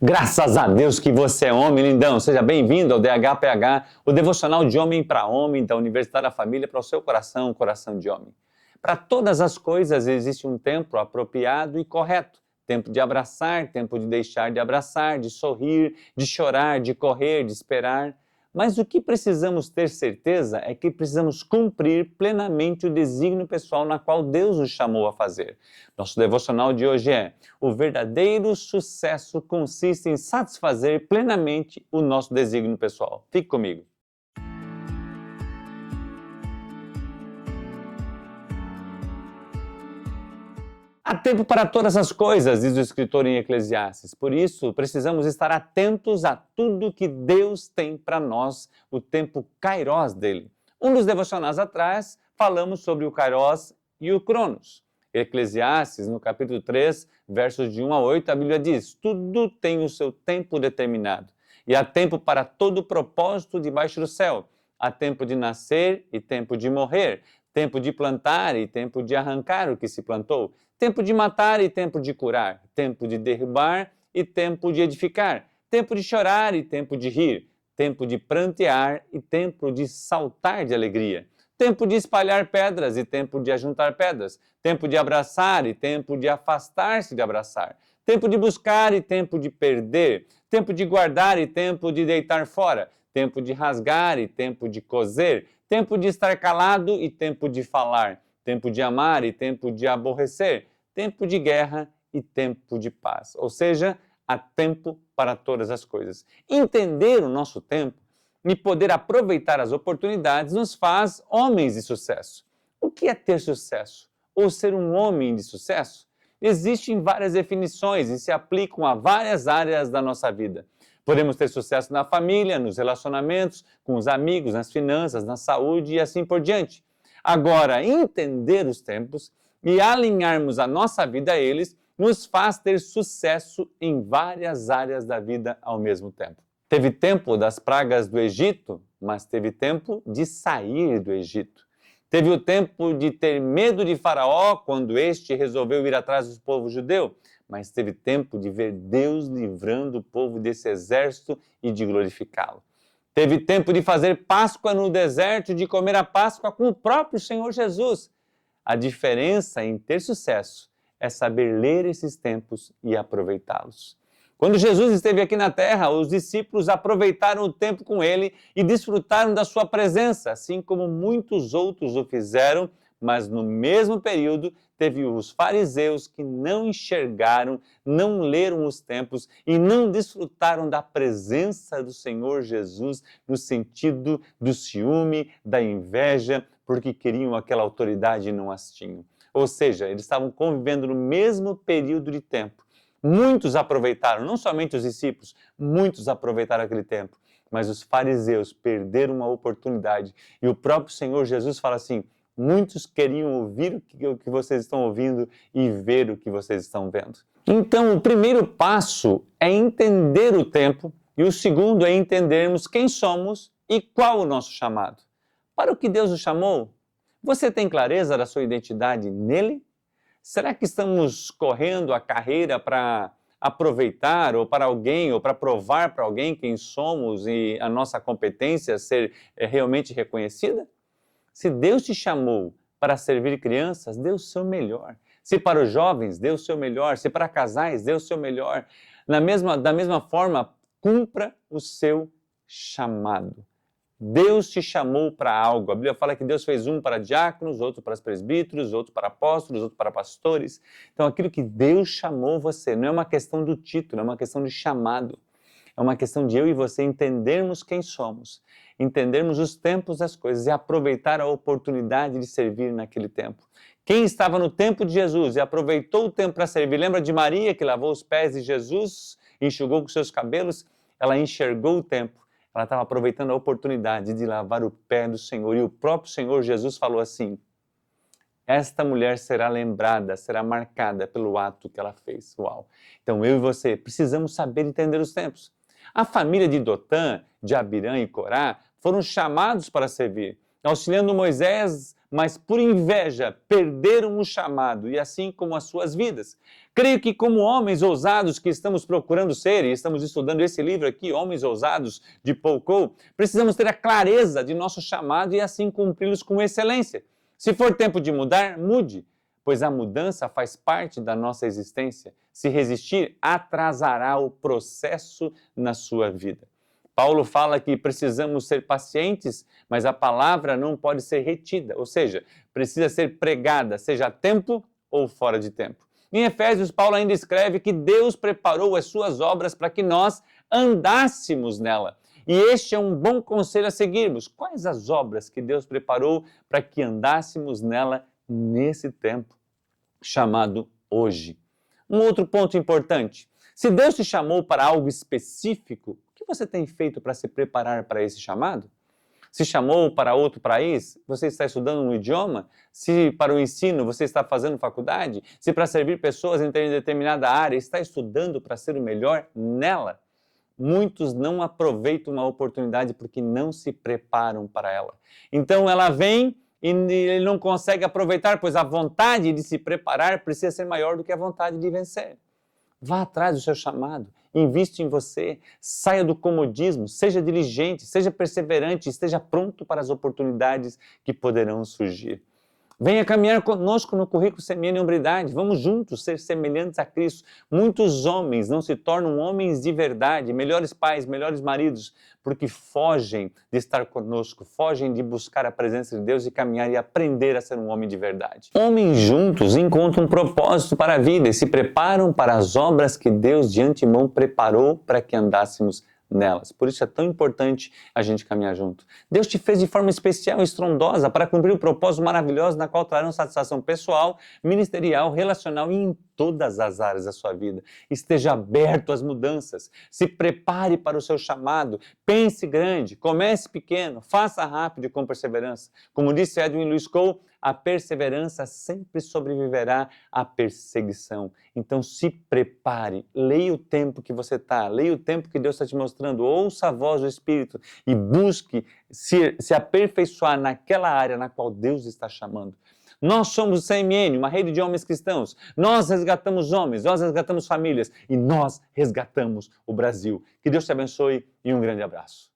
Graças a Deus que você é homem, lindão. Seja bem-vindo ao DHPH, o devocional de homem para homem da Universidade da Família para o seu coração, coração de homem. Para todas as coisas existe um tempo apropriado e correto. Tempo de abraçar, tempo de deixar de abraçar, de sorrir, de chorar, de correr, de esperar. Mas o que precisamos ter certeza é que precisamos cumprir plenamente o desígnio pessoal na qual Deus nos chamou a fazer. Nosso devocional de hoje é: o verdadeiro sucesso consiste em satisfazer plenamente o nosso desígnio pessoal. Fique comigo. Há tempo para todas as coisas, diz o escritor em Eclesiastes. Por isso, precisamos estar atentos a tudo que Deus tem para nós, o tempo Kairos dele. Um dos devocionais atrás, falamos sobre o Kairos e o Cronos. Eclesiastes, no capítulo 3, versos de 1 a 8, a Bíblia diz: tudo tem o seu tempo determinado, e há tempo para todo propósito debaixo do céu. Há tempo de nascer e tempo de morrer, tempo de plantar e tempo de arrancar o que se plantou, tempo de matar e tempo de curar, tempo de derrubar e tempo de edificar, tempo de chorar e tempo de rir, tempo de prantear e tempo de saltar de alegria, tempo de espalhar pedras e tempo de ajuntar pedras, tempo de abraçar e tempo de afastar-se de abraçar, tempo de buscar e tempo de perder, tempo de guardar e tempo de deitar fora, tempo de rasgar e tempo de coser, tempo de estar calado e tempo de falar, tempo de amar e tempo de aborrecer, tempo de guerra e tempo de paz. Ou seja, há tempo para todas as coisas. Entender o nosso tempo e poder aproveitar as oportunidades nos faz homens de sucesso. O que é ter sucesso? Ou ser um homem de sucesso? Existem várias definições e se aplicam a várias áreas da nossa vida. Podemos ter sucesso na família, nos relacionamentos, com os amigos, nas finanças, na saúde e assim por diante. Agora, entender os tempos e alinharmos a nossa vida a eles nos faz ter sucesso em várias áreas da vida ao mesmo tempo. Teve tempo das pragas do Egito, mas teve tempo de sair do Egito. Teve o tempo de ter medo de Faraó quando este resolveu ir atrás do povo judeu, mas teve tempo de ver Deus livrando o povo desse exército e de glorificá-lo. Teve tempo de fazer Páscoa no deserto, de comer a Páscoa com o próprio Senhor Jesus. A diferença em ter sucesso é saber ler esses tempos e aproveitá-los. Quando Jesus esteve aqui na terra, os discípulos aproveitaram o tempo com ele e desfrutaram da sua presença, assim como muitos outros o fizeram, mas no mesmo período teve os fariseus que não enxergaram, não leram os tempos e não desfrutaram da presença do Senhor Jesus no sentido do ciúme, da inveja, porque queriam aquela autoridade e não as tinham. Ou seja, eles estavam convivendo no mesmo período de tempo. Muitos aproveitaram, não somente os discípulos, muitos aproveitaram aquele tempo, mas os fariseus perderam uma oportunidade. E o próprio Senhor Jesus fala assim: muitos queriam ouvir o que vocês estão ouvindo e ver o que vocês estão vendo. Então, o primeiro passo é entender o tempo e o segundo é entendermos quem somos e qual o nosso chamado. Para o que Deus nos chamou, você tem clareza da sua identidade nele? Será que estamos correndo a carreira para aproveitar ou para alguém, ou para provar para alguém quem somos e a nossa competência ser realmente reconhecida? Se Deus te chamou para servir crianças, dê o seu melhor. Se para os jovens, dê o seu melhor. Se para casais, dê o seu melhor. Da mesma forma, cumpra o seu chamado. Deus te chamou para algo. A Bíblia fala que Deus fez um para diáconos, outro para presbíteros, outro para apóstolos, outro para pastores. Então, aquilo que Deus chamou você não é uma questão do título, é uma questão de chamado. É uma questão de eu e você entendermos quem somos, entendermos os tempos das coisas e aproveitar a oportunidade de servir naquele tempo. Quem estava no tempo de Jesus e aproveitou o tempo para servir, lembra de Maria que lavou os pés de Jesus, enxugou com seus cabelos? Ela enxergou o tempo. Ela estava aproveitando a oportunidade de lavar o pé do Senhor. E o próprio Senhor Jesus falou assim: esta mulher será lembrada, será marcada pelo ato que ela fez. Uau! Então eu e você precisamos saber entender os tempos. A família de Dotã, de Abirã e Corá foram chamados para servir. auxiliando Moisés, mas por inveja perderam o chamado e assim como as suas vidas. Creio que como homens ousados que estamos procurando ser, e estamos estudando esse livro aqui, Homens Ousados, de Paul Cole, precisamos ter a clareza de nosso chamado e assim cumpri-los com excelência. Se for tempo de mudar, mude, pois a mudança faz parte da nossa existência. Se resistir, atrasará o processo na sua vida. Paulo fala que precisamos ser pacientes, mas a palavra não pode ser retida, ou seja, precisa ser pregada, seja a tempo ou fora de tempo. Em Efésios, Paulo ainda escreve que Deus preparou as suas obras para que nós andássemos nela. E este é um bom conselho a seguirmos. Quais as obras que Deus preparou para que andássemos nela nesse tempo chamado hoje? Um outro ponto importante. Se Deus te chamou para algo específico, o que você tem feito para se preparar para esse chamado? Se chamou para outro país, você está estudando um idioma? Se para o ensino você está fazendo faculdade? Se para servir pessoas em determinada área, está estudando para ser o melhor nela? Muitos não aproveitam uma oportunidade porque não se preparam para ela. Então ela vem e ele não consegue aproveitar, pois a vontade de se preparar precisa ser maior do que a vontade de vencer. Vá atrás do seu chamado, invista em você, saia do comodismo, seja diligente, seja perseverante, esteja pronto para as oportunidades que poderão surgir. Venha caminhar conosco no currículo Semeando em Hombridade. Vamos juntos ser semelhantes a Cristo. Muitos homens não se tornam homens de verdade, melhores pais, melhores maridos, porque fogem de estar conosco, fogem de buscar a presença de Deus e caminhar e aprender a ser um homem de verdade. Homens juntos encontram um propósito para a vida e se preparam para as obras que Deus de antemão preparou para que andássemos nelas. Por isso é tão importante a gente caminhar junto. Deus te fez de forma especial e estrondosa para cumprir o propósito maravilhoso na qual trarão satisfação pessoal, ministerial, relacional e em todas as áreas da sua vida. Esteja aberto às mudanças. Se prepare para o seu chamado. Pense grande, comece pequeno, faça rápido e com perseverança. Como disse Edwin Lewis Cole, a perseverança sempre sobreviverá à perseguição. Então se prepare, leia o tempo que você está, leia o tempo que Deus está te mostrando, ouça a voz do Espírito e busque se aperfeiçoar naquela área na qual Deus está chamando. Nós somos o CMN, uma rede de homens cristãos. Nós resgatamos homens, nós resgatamos famílias e nós resgatamos o Brasil. Que Deus te abençoe e um grande abraço.